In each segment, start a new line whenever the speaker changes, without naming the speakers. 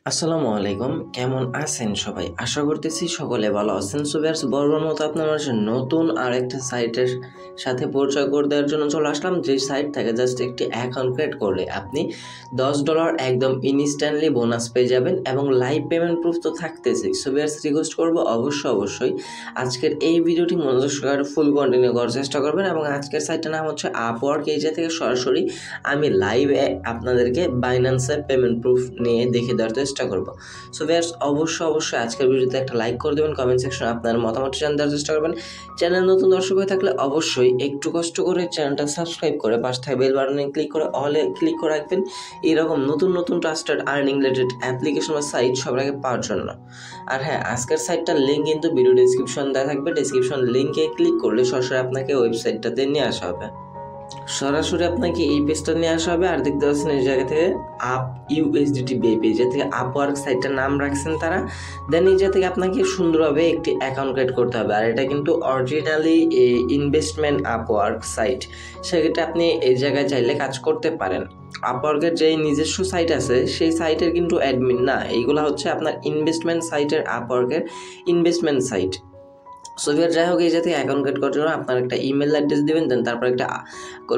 আসসালামু আলাইকুম, কেমন আছেন সবাই? আশা করতেছি সকলে ভালো আছেন। সো ভিউয়ার্স, বরাবর মতো আপনার মাঝে নতুন আরেকটা সাইটের সাথে পরিচয় করে দেওয়ার জন্য চলে আসলাম। যে সাইট থেকে জাস্ট একটি অ্যাকাউন্ট ক্রিয়েট করলে আপনি $10 একদম ইনস্ট্যান্টলি বোনাস পেয়ে যাবেন এবং লাইভ পেমেন্ট প্রুফ তো থাকতেছেই। সো ভিউয়ার্স, রিকোয়েস্ট করবো অবশ্যই আজকের এই ভিডিওটি মনোযোগ সহকারে ফুল কন্টিনিউ করার চেষ্টা করবেন। এবং আজকের সাইটটার নাম হচ্ছে আপওয়ার্ক। এই যে থেকে সরাসরি আমি লাইভে আপনাদেরকে বাইন্যান্সের পেমেন্ট প্রুফ নিয়ে দেখে দেওয়ার চেষ্টা করবো। সো ভিউয়ার্স, অবশ্যই আজকের ভিডিওতে একটা লাইক করে দেবেন, কমেন্ট সেকশনে আপনার মতামত জানার চেষ্টা করবেন। চ্যানেল নতুন দর্শক হয়ে থাকলে অবশ্যই একটু কষ্ট করে চ্যানেলটা সাবস্ক্রাইব করে পাশে থাকা বেল বাটনে ক্লিক করে অলে ক্লিক করে রাখবেন এইরকম নতুন ট্রাস্টেড আর্নিং রিলেটেড অ্যাপ্লিকেশন বা সাইট সবার আগে পাওয়ার জন্য। আর হ্যাঁ, আজকের সাইটটার লিঙ্ক কিন্তু ভিডিও ডিসক্রিপশন দেওয়া থাকবে। ডিসক্রিপশন লিঙ্কে ক্লিক করলে সরাসরি আপনাকে ওয়েবসাইটটাতে নিয়ে আসা হবে। সরাসরি আপনাকে এই পেজটা নিয়ে আসা হবে। আর দেখতে পাচ্ছেন এই জায়গা থেকে আপ ইউএসডিটি পেজ থেকে আপওয়ার্ক সাইটটার নাম রাখছেন তারা। দেন এই জায়গা থেকে আপনাকে সুন্দরভাবে একটি অ্যাকাউন্ট ক্রিয়েট করতে হবে। আর এটা কিন্তু অরিজিনালি ইনভেস্টমেন্ট আপওয়ার্ক সাইট, সেক্ষেত্রে আপনি এই জায়গায় চাইলে কাজ করতে পারেন। আপওয়ার্কের যে নিজস্ব সাইট আছে সেই সাইটের কিন্তু অ্যাডমিন না, এইগুলো হচ্ছে আপনার ইনভেস্টমেন্ট সাইটের আপওয়ার্কের ইনভেস্টমেন্ট সাইট। সো ভিউয়ার, যাই হোক, এই জাতীয় অ্যাকাউন্ট ক্রিয়েট করার জন্য আপনার একটা ইমেল অ্যাড্রেস দেবেন, দেন তারপর একটা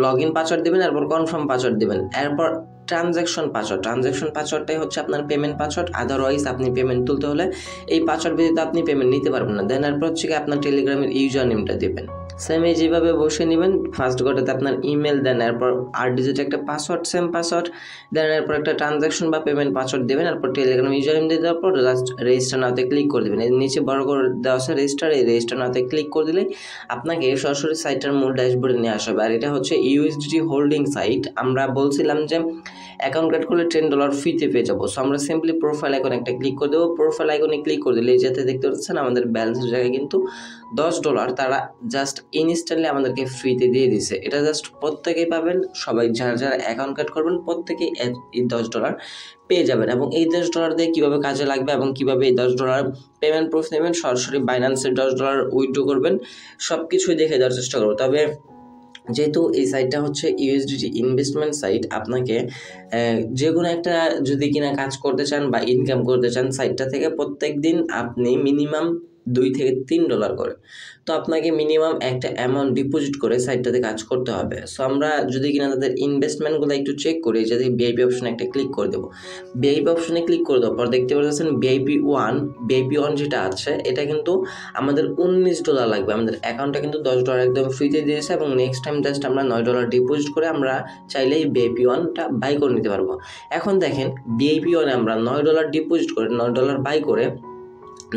লগ ইন পাসওয়ার্ড দেবেন, এরপর কনফার্ম পাসওয়ার্ড দেবেন, এরপর ট্রানজ্যাকশন পাসওয়ার্ডটাই হচ্ছে আপনার পেমেন্ট পাসওয়ার্ড। আদারওয়াইজ আপনি পেমেন্ট তুলতে হলে এই পাসওয়ার্ড ব্যতীত আপনি পেমেন্ট নিতে পারবেন না। দেন এরপর হচ্ছে আপনার টেলিগ্রামের ইউজার নেমটা দেবেন। সেম এই যেভাবে বসে নেবেন, ফার্স্ট ঘটাতে আপনার ইমেল, দেন এরপর 8 ডিজিট একটা পাসওয়ার্ড, সেম পাসওয়ার্ড, দেন এরপর একটা ট্রানজ্যাকশন বা পেমেন্ট পাসওয়ার্ড দেবেন, এরপর টেলিগ্রাম ইউজার নেম দিয়ে দেওয়ার পর জাস্ট রেজিস্টার নাওতে ক্লিক করে দেবেন। এর নিচে বড় করে দেওয়া আছে রেজিস্টার, এই রেজিস্টার নাওতে ক্লিক করে দিলে আপনাকে সরাসরি সাইটের মূল ড্যাশবোর্ডে নিয়ে আসা হবে। আর এটা হচ্ছে ইউএসডিটি হোল্ডিং সাইট। আমরা বলছিলাম যে অ্যাকাউন্ট ক্রিয়েট করলে $10 ফ্রিতে পেয়ে যাবো। সো আমরা সিম্পলি প্রোফাইল আইকনে একটা ক্লিক করে দেবো। প্রোফাইল আইকনে ক্লিক করে দিলে যাতে দেখতে পাচ্ছেন আমাদের ব্যালেন্সের জায়গায় কিন্তু $10 তারা জাস্ট ইনস্ট্যান্টলি আমাদেরকে ফ্রিতে দিয়ে দিছে। এটা জাস্ট প্রত্যেকেই পাবেন, সবাই যারা অ্যাকাউন্ট ক্রিয়েট করবেন প্রত্যেকেই এই $10 পেয়ে যাবেন। এবং এই $10 দিয়ে কীভাবে কাজে লাগবে এবং কীভাবে এই $10 পেমেন্ট প্রুফ নেবেন, সরাসরি বাইন্যান্সের $10 উইথড্র করবেন, সব কিছুই দেখে দেওয়ার চেষ্টা করবো। তবে যেহেতু এই সাইটটা হচ্ছে ইউএসডিটি ইনভেস্টমেন্ট সাইট, আপনাকে যে কোনো একটা যদি কিনা কাজ করতে চান বা ইনকাম করতে চান সাইটটা থেকে, প্রত্যেক দিন আপনি মিনিমাম $2 থেকে $3 করে, তো আপনাকে মিনিমাম একটা অ্যামাউন্ট ডিপোজিট করে সাইটটাতে কাজ করতে হবে। সো আমরা যদি কিনা তাদের ইনভেস্টমেন্টগুলো একটু চেক করি, যাতে ভিআইপি অপশনে একটা ক্লিক করে দেবো। ভিআইপি অপশনে ক্লিক করে দেওয়ার পর দেখতে পাচ্ছেন ভিআইপি ওয়ান যেটা আছে, এটা কিন্তু আমাদের $19 লাগবে। আমাদের অ্যাকাউন্টটা কিন্তু $10 একদম ফ্রিতে দিয়েছে এবং নেক্সট টাইম জাস্ট আমরা $9 ডিপোজিট করে আমরা চাইলেই ভিআইপি ওয়ানটা বাই করে নিতে পারবো। এখন দেখেন, ভিআইপি ওয়ানে আমরা $9 ডিপোজিট করে $9 বাই করে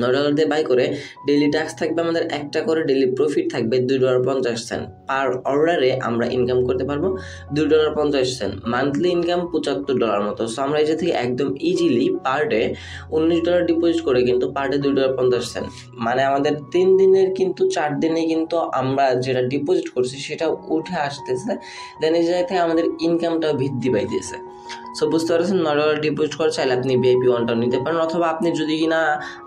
$9 দিয়ে বাই করে ডেইলি ট্যাক্স থাকবে আমাদের একটা করে, ডেইলি প্রফিট থাকবে $2.50। পার অর্ডারে আমরা ইনকাম করতে পারবো $2.50। মান্থলি ইনকাম $75 মতো। সো আমরা এই যে থেকে একদম ইজিলি পার ডে $19 ডিপোজিট করে কিন্তু পার ডে $2.50, মানে আমাদের 3 দিনের কিন্তু 4 দিনে কিন্তু আমরা যেটা ডিপোজিট করছি সেটা উঠে আসতেছে। দেন এই জায়গা থেকে আমাদের ইনকামটাও বৃদ্ধি পাইতেছে। সো বুঝতে পারছেন, $9 ডিপোজিট করে চাইলে আপনি ভিআইপি ওয়ানটাও নিতে পারেন, অথবা আপনি যদি কিনা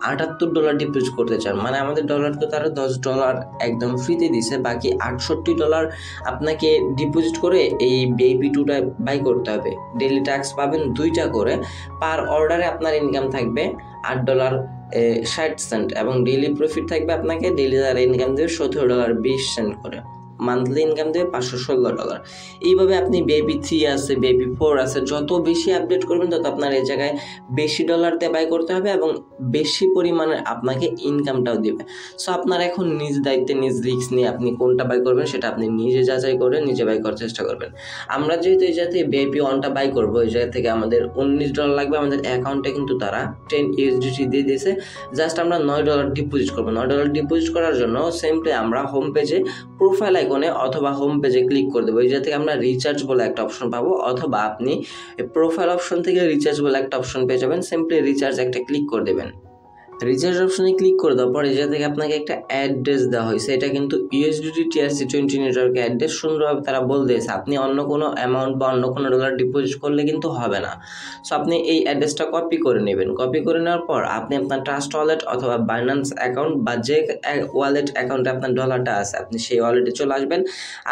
$78 ডিপোজিট করতে চান, মানে আমাদের ডলার তো তারা $10 একদম ফ্রিতে দিছে, বাকি $68 আপনাকে ডিপোজিট করে এই ভিআইপি 2টা বাই করতে হবে। ডেইলি ট্যাক্স পাবেন 2টা করে, পার অর্ডারে আপনার ইনকাম থাকবে $8.60 এবং ডেইলি প্রফিট থাকবে আপনাকে, ডেইলি তারা ইনকাম দেবে $17.20 করে, মান্থলি ইনকাম দেবে $516। এইভাবে আপনি ভিআইপি 3 আছে, ভিআইপি 4 আছে, যত বেশি আপডেট করবেন তত আপনার এই জায়গায় বেশি ডলার দিয়ে বাই করতে হবে এবং বেশি পরিমাণে আপনাকে ইনকামটাও দেবে। সো আপনার এখন নিজ দায়িত্বে নিজ রিস্ক নিয়ে আপনি কোনটা বাই করবেন সেটা আপনি নিজে যাচাই করে নিজে বাই করার চেষ্টা করবেন। আমরা যেহেতু এই জায়গাতে ভিআইপি ওয়ানটা বাই করবো, এই জায়গা থেকে আমাদের $19 লাগবে। আমাদের অ্যাকাউন্টে কিন্তু তারা 10 USDT দিয়ে দিয়েছে, জাস্ট আমরা $9 ডিপোজিট করবো। $9 ডিপোজিট করার জন্য সিম্পলি আমরা হোম পেজে প্রোফাইল আইকনে অথবা হোম পেজে ক্লিক করে দেবো। এই জায়গা থেকে আমরা রিচার্জ বলে একটা অপশন পাবো, অথবা আপনি প্রোফাইল অপশন থেকে রিচার্জ বলে একটা অপশন পেয়ে যাবেন। সিম্পলি রিচার্জ একটা ক্লিক করে দেবেন। রিচার্জ অপশনে ক্লিক করে দেওয়ার পর এটা থেকে আপনাকে একটা অ্যাড্রেস দেওয়া হয়েছে, এটা কিন্তু ইউএসডিটি TRC20 নেটওয়ার্কের অ্যাড্রেস। সুন্দরভাবে তারা বলে দিয়েছে আপনি অন্য কোনো অ্যামাউন্ট বা অন্য কোনো ডলার ডিপোজিট করলে কিন্তু হবে না। সো আপনি এই অ্যাড্রেসটা কপি করে নেবেন। কপি করে নেওয়ার পর আপনি আপনার ট্রাস্ট ওয়ালেট অথবা বাইন্যান্স অ্যাকাউন্ট বা যে ওয়ালেট অ্যাকাউন্টে আপনার ডলারটা আছে আপনি সেই ওয়ালেটে চলে আসবেন।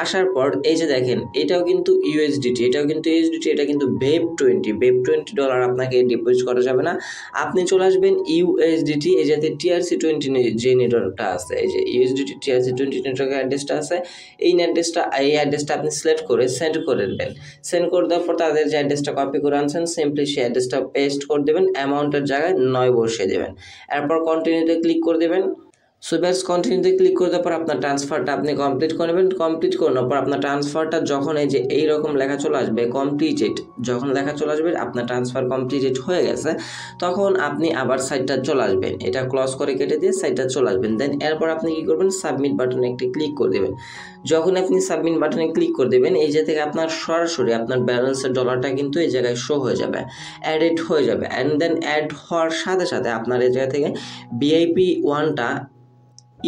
আসার পর এই যে দেখেন এটাও কিন্তু ইউএসডিটি, এটা কিন্তু বেব20 ডলার আপনাকে ডিপোজিট করা যাবে না। আপনি চলে আসবেন ইউএসডিটি, এই যাতে TRC20 যে নেটওয়ার্কটা আছে, এই যে ইউএসডিটি TRC20 নেটওয়ার্কের অ্যাড্রেসটা আছে, এই অ্যাড্রেসটা আপনি সিলেক্ট করে সেন্ড করে দেবেন। সেন্ড করে দেওয়ার পর তাদের যে অ্যাড্রেসটা কপি করে আনছেন সিম্পলি সেই অ্যাড্রেসটা পেস্ট করে দেবেন, অ্যামাউন্টের জায়গায় 9 বসিয়ে দেবেন, এরপর কন্টিনিউতে ক্লিক করে দেবেন। সো ব্যাস কন্টিনিউতে ক্লিক করে দেওয়ার পর আপনার ট্রান্সফারটা আপনি কমপ্লিট করে নেবেন। কমপ্লিট করে নেওয়ার পর আপনার ট্রান্সফারটা যখন এই যে এইরকম লেখা চলে আসবে কমপ্লিটেড, যখন লেখা চলে আসবে আপনার ট্রান্সফার কমপ্লিটেড হয়ে গেছে, তখন আপনি আবার সাইটটা চলে আসবেন, এটা ক্লোজ করে কেটে দিয়ে সাইটটা চলে আসবেন। দেন এরপর আপনি কী করবেন, সাবমিট বাটনে একটি ক্লিক করে দেবেন। যখন আপনি সাবমিট বাটনে ক্লিক করে দেবেন এই যে থেকে আপনার সরাসরি আপনার ব্যালেন্সের ডলারটা কিন্তু এই জায়গায় শো হয়ে যাবে, অ্যাডেড হয়ে যাবে। অ্যান্ড দেন অ্যাড হওয়ার সাথে সাথে আপনার এই জায়গা থেকে VIP1টা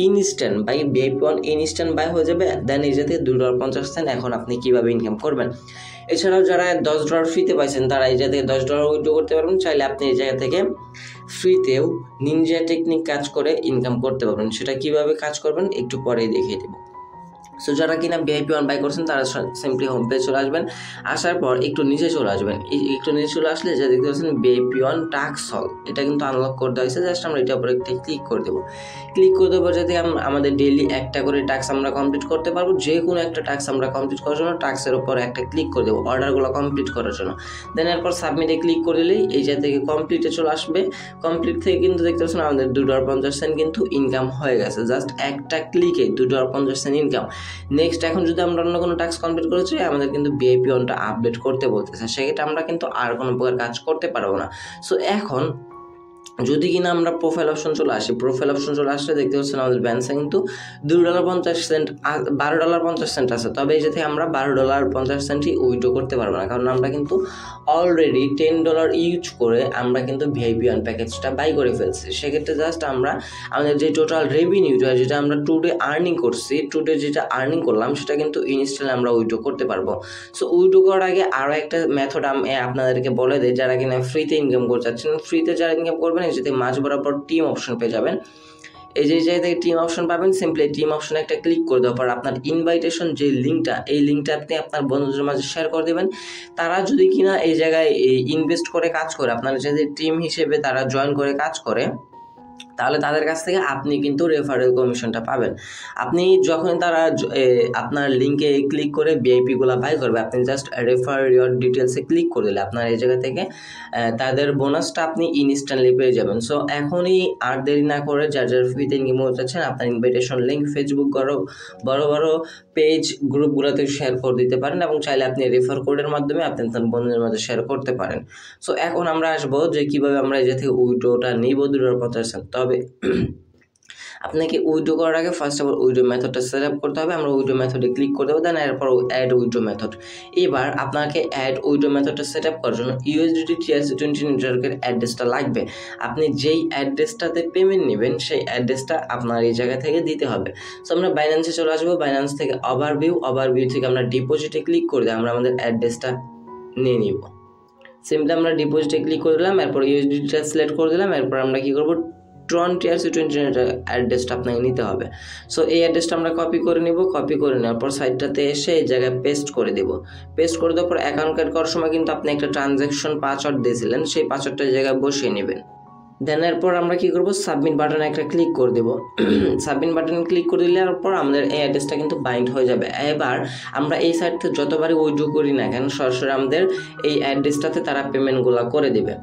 ইনস্ট্যান্ট বাই হয়ে যাবে। দেন এই যাতে $2.50 এখন আপনি কিভাবে ইনকাম করবেন। এছাড়াও যারা $10 ফ্রিতে পাইছেন তারা এই জায়গা থেকে $10 উইথড্র করতে পারবেন। চাইলে আপনি এই জায়গা থেকে ফ্রিতেও নিনজা টেকনিক কাজ করে ইনকাম করতে পারবেন। সেটা কিভাবে কাজ করবেন একটু পরেই দেখিয়ে দেবো। সো যারা কিনা VIP1 বাই করছেন তারা সিম্পলি হোম পেজ চলে আসবেন। আসার পর একটু নিচে চলে আসবেন, একটু নিচে চলে আসলে যা দেখতে পাচ্ছেন VIP1 টাস্ক সলভ, এটা কিন্তু আনলক করে দেওয়া হয়েছে। জাস্ট আমরা এটার উপরে একটা ক্লিক করে দেবো। ক্লিক করে দেওয়ার পর যাতে আমাদের ডেইলি একটা করে টাস্ক আমরা কমপ্লিট করতে পারবো। যে কোনো একটা টাস্ক আমরা কমপ্লিট করার জন্য টাস্কের উপর একটা ক্লিক করে দেবো অর্ডারগুলো কমপ্লিট করার জন্য। দেন এরপর সাবমিটে ক্লিক করে দিলেই এই জায়গা থেকে কমপ্লিটে চলে আসবে। কমপ্লিট থেকে কিন্তু দেখতে পাচ্ছেন আমাদের $2.50 কিন্তু ইনকাম হয়ে গেছে, জাস্ট একটা ক্লিকে $2.50 ইনকাম। নেক্সট এখন যদি আমরা অন্য কোনো টাস্ক কমপ্লিট করেছি আমাদের কিন্তু VIP1টা আপডেট করতে বলতেছে, সেক্ষেত্রে আমরা কিন্তু আর কোনো প্রকার কাজ করতে পারবো না। সো এখন যদি কিনা আমরা প্রোফাইল অপশন চলে আসলে দেখতে পাচ্ছেন আমাদের ব্যালেন্সে কিন্তু $2.50 আছে। তবে এই যে থেকে আমরা $12.50 উইথড্র করতে পারবো না, কারণ আমরা কিন্তু অলরেডি $10 ইউজ করে আমরা কিন্তু VIP1 প্যাকেজটা বাই করে ফেলছি। সেক্ষেত্রে জাস্ট আমরা আমাদের যে টোটাল রেভিনিউটা যেটা আমরা টুডে যেটা আর্নিং করলাম সেটা কিন্তু ইনস্ট্যান্ট আমরা উইথড্র করতে পারবো। সো উইথড্র করার আগে আরও একটা মেথড আমি আপনাদেরকে বলে দিই, যারা কিনা ফ্রিতে ইনকাম করতে চাচ্ছেন, ফ্রিতে যারা ইনকাম করবেন যদি মাঝ বরাবর টিম অপশন পেয়ে যাবেন। এই যে জায়গা থেকে টিম অপশন পাবেন, সিম্পলি টিম অপশনে একটা ক্লিক করে দেওয়ার পর আপনার ইনভাইটেশন যে লিঙ্কটা এই লিঙ্কটা আপনি আপনার বন্ধুদের মাঝে শেয়ার করে দেবেন। তারা যদি কিনা এই জায়গায় ইনভেস্ট করে কাজ করে, আপনার যদি টিম হিসেবে তারা জয়েন করে কাজ করে, তাহলে তাদের কাছ থেকে আপনি কিন্তু রেফারেল কমিশনটা পাবেন। আপনি যখন তারা আপনার লিঙ্কে ক্লিক করে ভিআইপিগুলো বাই করবে, আপনি জাস্ট রেফার ইওর ডিটেলসে ক্লিক করে দিলে আপনার এই জায়গা থেকে তাদের বোনাসটা আপনি ইনস্ট্যান্টলি পেয়ে যাবেন। সো এখনই আর দেরি না করে যার ফ্রিতে ইনকাম করতে চাচ্ছেন আপনার ইনভাইটেশন লিঙ্ক ফেসবুক বড় বড় পেজ গ্রুপগুলোতে শেয়ার করে দিতে পারেন, এবং চাইলে আপনি রেফার কোডের মাধ্যমে আপনি আপনার বন্ধুদের মধ্যে শেয়ার করতে পারেন। সো এখন আমরা আসবো যে কীভাবে আমরা এই যে থেকে উইড্রোটা নিব $2.50। তবে আপনাকে উইড্রো করার আগে ফার্স্ট অফ অল উইড্রো মেথডটা সেট আপ করতে হবে। আমরা উইড্রো মেথডে ক্লিক করে দেবো, দেন এরপর অ্যাড উইড্রো মেথড। এবার আপনাকে অ্যাড উইড্রো মেথডটা সেট আপ করার জন্য ইউএসডিটি TRC20 নেটওয়ার্কের অ্যাড্রেসটা লাগবে। আপনি যেই অ্যাড্রেসটাতে পেমেন্ট নেবেন সেই অ্যাড্রেসটা আপনার এই জায়গা থেকে দিতে হবে। সো আমরা বাইন্যান্সে চলে আসবো, বাইন্যান্স থেকে ওভারভিউ থেকে আমরা ডিপোজিটে ক্লিক করে দিই, আমরা আমাদের অ্যাড্রেসটা নিয়ে নিব। সিম্পলি আমরা ডিপোজিটে ক্লিক করে দিলাম, এরপর ইউএসডিটিটা সিলেক্ট করে দিলাম, এরপর আমরা কী করবো TRC20 অ্যাড্রেসটা আপনাকে নিতে হবে। সো এই অ্যাড্রেসটা আমরা কপি করে নিব, কপি করে নেওয়ার পর সাইটটাতে এসে এই জায়গায় পেস্ট করে দেব। পেস্ট করে দেওয়ার পর অ্যাকাউন্ট ক্রিয়েট করার সময় কিন্তু আপনি একটা ট্রানজ্যাকশন পাসওয়ার্ড দিয়েছিলেন, সেই পাসওয়ার্ডটা এই জায়গায় বসিয়ে নেবেন। দেন এরপর আমরা কী করবো, সাবমিট বাটনে একটা ক্লিক করে দেবো। সাবমিট বাটনে ক্লিক করে দিলে পর আমাদের এই অ্যাড্রেসটা কিন্তু বাইন্ড হয়ে যাবে। এবার আমরা এই সাইট থেকে যতবারই উইথড্র করি না কেন সরাসরি আমাদের এই অ্যাড্রেসটাতে তারা পেমেন্টগুলো করে দেবে।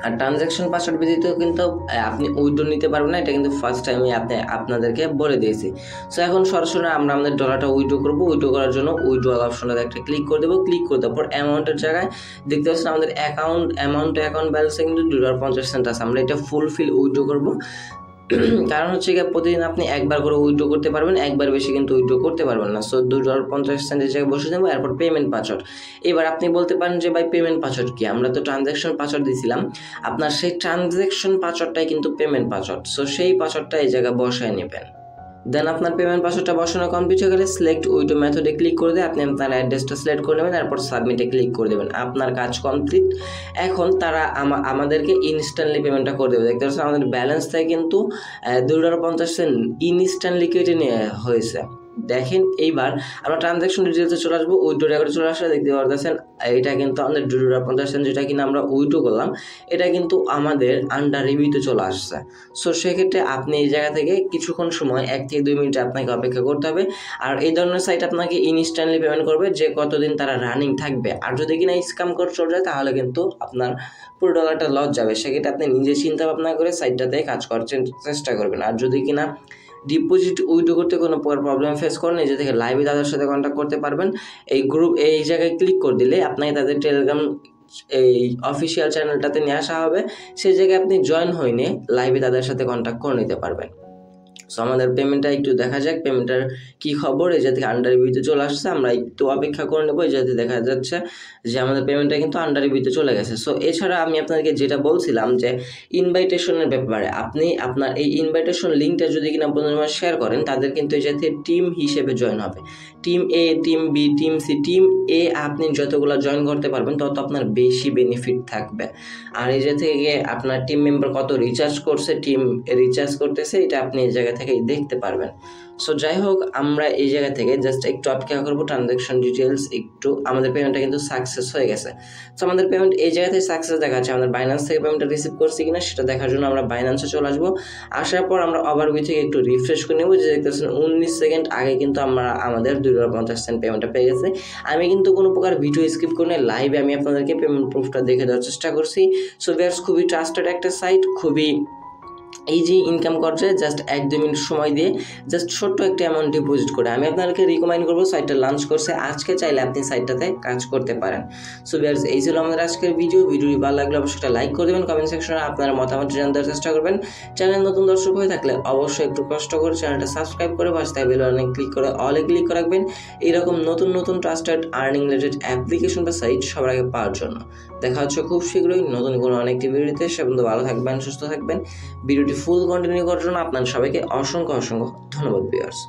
আর ট্রানজ্যাকশন পাসওয়ার্ড ব্যতীত কিন্তু আপনি উইথড্র নিতে পারবেন না, এটা কিন্তু ফার্স্ট টাইমে আপনাদেরকে বলে দিয়েছি। সো এখন সরাসরি আমরা আমাদের ডলারটা উইথড্র করবো। উইথড্র করার জন্য উইথড্রল অপশনটাতে একটা ক্লিক করে দেবো। ক্লিক করে দেওয়ার পর অ্যামাউন্টের জায়গায় দেখতে পাচ্ছেন আমাদের অ্যাকাউন্ট ব্যালেন্সে কিন্তু $2.50 আছে। আমরা এটা ফুলফিল উইথড্র করবো। কারণ হচ্ছে গিয়ে প্রতিদিন আপনি একবার করে উইথড্র করতে পারবেন, একবার বেশি কিন্তু উইথড্র করতে পারবেন না। সো $2.50 জায়গায় বসে দেবো, এরপর পেমেন্ট পাসওয়ার্ড। এবার আপনি বলতে পারেন যে ভাই পেমেন্ট পাসওয়ার্ড কি, আমরা তো ট্রানজ্যাকশন পাসওয়ার্ড দিয়েছিলাম। আপনার সেই ট্রানজ্যাকশন পাসওয়ার্ডটাই কিন্তু পেমেন্ট পাসওয়ার্ড। সো সেই পাসওয়ার্ডটা এই জায়গায় বসায় নেবেন। দেন আপনার পেমেন্ট পাসওয়ার্ডটা বসানো কমপ্লিট হয়ে গেলে সিলেক্ট উইথড্র মেথডে ক্লিক করে দিয়ে আপনি আপনার অ্যাড্রেসটা সিলেক্ট করে নেবেন, তারপর সাবমিটে ক্লিক করে দেবেন। আপনার কাজ কমপ্লিট। এখন তারা আমাদেরকে ইনস্ট্যান্টলি পেমেন্টটা করে দেবে। দেখতে পাচ্ছেন আমাদের ব্যালেন্স থেকে কিন্তু $2.50 ইনস্ট্যান্টলি কেটে নেওয়া হয়েছে। দেখেন এইবার আমরা ট্রানজ্যাকশন ডিটেলসে চলে আসবো। উইথড্র রেকর্ডে চলে আসলে দেখতে পারতেছেন এটা কিন্তু আমাদের $2.50 যেটা কিনা আমরা উইথড্র করলাম, এটা কিন্তু আমাদের আন্ডার রিভিউতে চলে আসছে। সো সেক্ষেত্রে আপনি এই জায়গা থেকে কিছুক্ষণ সময় 1 থেকে 2 মিনিট আপনাকে অপেক্ষা করতে হবে। আর এই ধরনের সাইট আপনাকে ইনস্ট্যান্টলি পেমেন্ট করবে যে কতদিন তারা রানিং থাকবে। আর যদি কিনা স্ক্যাম করে চলে যায় তাহলে কিন্তু আপনার পুরো ডলারটা লস যাবে। সেক্ষেত্রে আপনি নিজে চিন্তা ভাবনা করে সাইটটাতে কাজ করার চেষ্টা করবেন। আর যদি কিনা ডিপোজিট উইথড্র করতে কোনো প্রবলেম ফেস করেন, নিজে থেকে লাইভে তাদের সাথে কন্ট্যাক্ট করতে পারবেন। এই জায়গায় ক্লিক করে দিলে আপনাকে তাদের টেলিগ্রাম এই অফিসিয়াল চ্যানেলটাতে নিয়ে আসা হবে। সেই জায়গায় আপনি জয়েন হয়ে নিয়ে লাইভে তাদের সাথে কন্ট্যাক্ট করে নিতে পারবেন। সো আমাদের পেমেন্টটা একটু দেখা যাক, পেমেন্টের কি খবর। এই যে থেকে আন্ডার রিভিউতে চলে আসছে, আমরা একটু অপেক্ষা করে নেবো। এই যাতে দেখা যাচ্ছে যে আমাদের পেমেন্টটা কিন্তু আন্ডার রিভিউতে চলে গেছে। সো এছাড়া আমি আপনাদেরকে যেটা বলছিলাম যে ইনভাইটেশনের ব্যাপারে, আপনি আপনার এই ইনভাইটেশন লিঙ্কটা যদি কিনা বন্ধুরা শেয়ার করেন, তাদের কিন্তু এই যাতে টিম হিসেবে জয়েন হবে। Team A, team B, team C, team A আপনি যতগুলো জয়েন করতে পারবেন তত আপনার বেশি বেনিফিট থাকবে। আর এই যে থেকে আপনার টিম মেম্বার কত রিচার্জ করছে, টিম রিচার্জ করতেছে, এটা আপনি এই জায়গা থেকেই দেখতে পারবেন। সো যাই হোক, আমরা এই জায়গা থেকে জাস্ট একটু অপেক্ষা করবো। ট্রানজ্যাকশন ডিটেলস একটু, আমাদের পেমেন্টটা কিন্তু সাকসেস হয়ে গেছে। সো আমাদের পেমেন্ট এই জায়গা থেকে সাকসেস দেখাচ্ছে। আমাদের বাইন্যান্স থেকে পেমেন্টটা রিসিভ করছি কিনা সেটা দেখার জন্য আমরা বাইন্যান্সে চলে আসবো। আসার পর আমরা ওভারভিউ থেকে একটু রিফ্রেশ করে নেবো। যে দেখতেছেন 19 সেকেন্ড আগে কিন্তু আমরা আমাদের $2.50 পেমেন্টটা পেয়ে গেছে। আমি কিন্তু কোনো প্রকার ভিডিও স্কিপ করে লাইভে আমি আপনাদেরকে পেমেন্ট প্রুফটা দেখে দেওয়ার চেষ্টা করছি। সো ভিউয়ার্স, খুবই ট্রাস্টেড একটা সাইট, খুবই ইজি ইনকাম করছে। জাস্ট 1-2 মিনিট সময় দিয়ে জাস্ট ছোট্ট একটা অ্যামাউন্ট ডিপোজিট করে আমি আপনাদেরকে রিকমেন্ড করবো। সাইটটা লঞ্চ করছে আজকে, চাইলে আপনি সাইটটাতে কাজ করতে পারেন। সো ভিউয়ার্স, এই ছিল আমাদের আজকের ভিডিওটি ভালো লাগলে অবশ্যই একটা লাইক করে দেবেন, কমেন্ট সেকশনে আপনার মতামত জানার চেষ্টা করবেন। চ্যানেল নতুন দর্শক হয়ে থাকলে অবশ্যই একটু কষ্ট করে চ্যানেলটা সাবস্ক্রাইব করে পাশে থাকা বেল আইকনে ক্লিক করে অলে ক্লিক করে রাখবেন এরকম নতুন নতুন ট্রাস্টেড আর্নিং রিলেটেড অ্যাপ্লিকেশন বা সাইট সবার আগে পাওয়ার জন্য। দেখা হচ্ছে খুব শীঘ্রই নতুন কোনো অনেকটি ভিডিওতে। সে পর্যন্ত ভালো থাকবেন, সুস্থ থাকবেন। ভিডিওটি ফুল কন্টিনিউ করার জন্য আপনাদের সবাইকে অসংখ্য ধন্যবাদ ভিউয়ার্স।